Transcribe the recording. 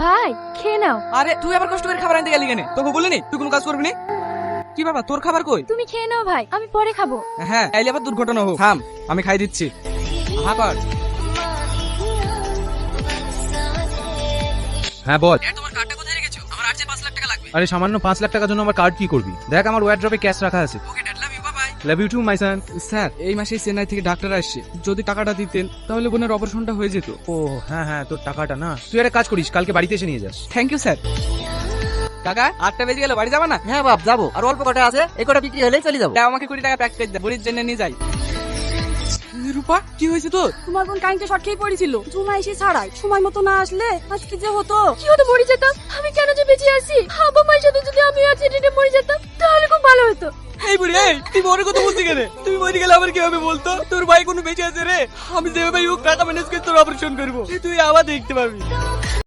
ভাই খেয়ে নাও। আরে তুই আবার কষ্ট করে খাবার আনতে গেলি কেন? তোকে বলিনি তুই কোনো কাজ করবি না? কি বাবা তোর খাবার কই? তুমি খেয়ে নাও ভাই, আমি পরে খাবো। হ্যাঁ এলে আবার দুর্ঘটনা হোক। থাম আমি খাই দিচ্ছি। হ্যাঁ কর। হ্যাঁ বল। তোমার কার্ডটা কোথায় রেখেছো? আমার আর 5 লাখ টাকা লাগবে। আরে সামান্য 5 লাখ টাকার জন্য আমার কার্ড কি করবি? দেখ আমার ওয়্যারড্রপে ক্যাশ রাখা আছে। Okay dad love you bye. Love you too my son. Sir এই মাসে চেন্নাই থেকে ডাক্তার আসছে, যদি টাকাটা দিতেন তাহলে বোনের অপারেশনটা হয়ে যেত। ও হ্যাঁ হ্যাঁ, তোর টাকাটা না, তুই একটা কাজ করিস, কালকে বাড়িতে এসে নিয়ে যাস। Thank you sir. কাকা 8টা বেজে গেল, বাড়ি যাবা না? হ্যাঁ বাপ যাবো, আর অল্প কটা আছে, এই কটা বিক্রি হলেই চলে যাবো। দাও আমাকে 20 টাকা প্যাকেজ দে, বুড়ির জন্য নিয়ে যাই। রূপা কি হয়েছে তোর? তোমার বোন কারেন্টে শর্ট খেয়ে পড়েছিল, জুমা এসে ছাড়াই সময় মতো না আসলে আজকে যে হতো। কি হতো, মরে যেতাম। আমি কেন যে বেঁচে আছি? বাবা মায়ের সাথে যদি আমি অ্যাক্সিডেন্টে মরে যেতাম তাহলে খুব ভালো হতো। এই বুড়ি এই তুই বড় কথা বলতে গেলে, তুমি মরে গেলে আবার কি হবে বলতো? তোর ভাই কোনো বেঁচে আছে রে, আমি যেভাবে হোক টাকা ম্যানেজ করে তোর অপারেশন করবো, তুই আবার দেখতে পারবি।